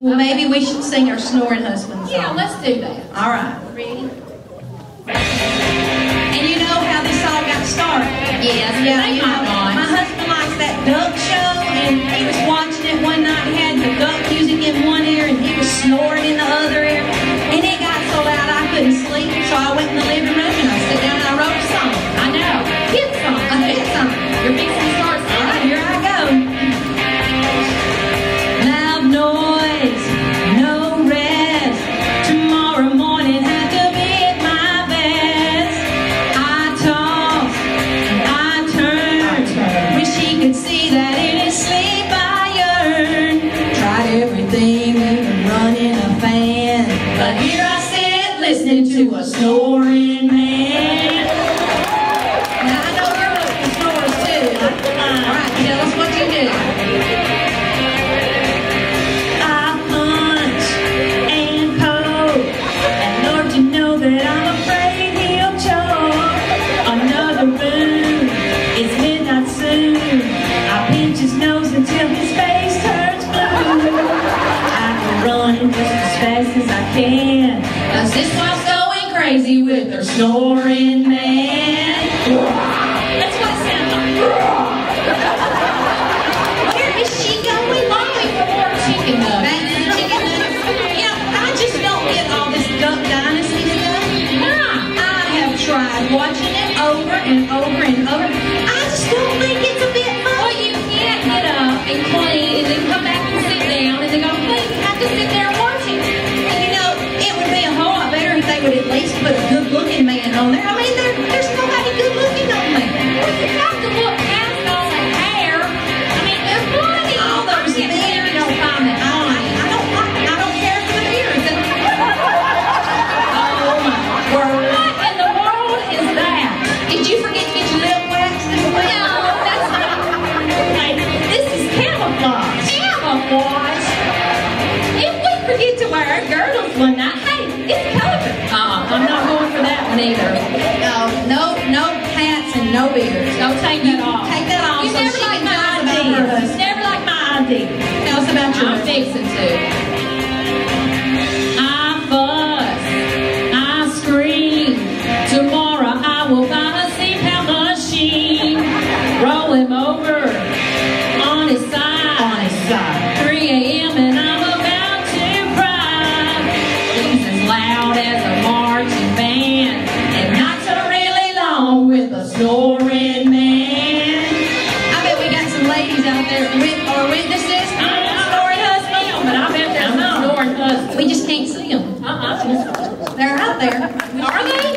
Well, maybe we should sing our snoring husband song. Yeah, let's do that. All right. Ready? And you know how this all got started? Yes, Yeah, you know, my husband likes that duck show, and he was watching it one night. He had the duck music in one ear, and he was snoring in the other ear. And it got so loud I couldn't sleep, so I went in the living room and I sat down and I wrote a song. I know. Hit song. A hit song. You're fixing to start singing. All right, here I go. Loud noise, no rest. Tomorrow morning had to be at my best. I toss, I turn. Wish he could see that in his sleep I yearn. Tried everything, even running a fan, but here I sit listening to a snoring man. Now I know you're listening to snores too. All right, tell us what you do. I punch and poke, and Lord, you know that I'm afraid he'll choke. Another boom, it's midnight soon. I pinch his nose until his face turns blue. I go running just as fast as I can, 'cause this one's going crazy with her snoring man. That's what it sounds like. Where is she going? Mommy for more chicken nuggets. Back to the chicken nuggets. You know, I just don't get all this Duck Dynasty stuff. I have tried watching it over and over and over. I just don't think it's a bit Well, funny. you can't get up and clean and then come back and sit down and then go clean. You have to sit there and watch it. And you know, it would be a whole lot better if they would at least put a good-looking man on there. I mean, there's nobody good-looking on there. Well, you have to look past all the hair. I mean, there's plenty. All those I can't believe you don't find that I don't care for the beards. Oh my word. What in the world is that? Did you forget to get your lip waxed this week? No, that's not. Hey, this is camouflage. Camouflage. If we forget to wear our girdles one night, hey, it's covered. I'm not going for that one either. No hats and no beards. Don't take that off. Take that off You so never she like can my tell us about ID. her husband. Never like my ID. Tell us about your I'm husband. fixing to. I fuss, I scream. Tomorrow I will buy a CPAP machine. Roll him over on his side. On his side. 3 a.m. and I'm about to cry. He's as loud as a marching band, and not so really long with a snoring man. I bet we got some ladies out there or witnesses. Snoring husband, but I bet there's some snoring husbands. We just can't see them. They're out there. Are they?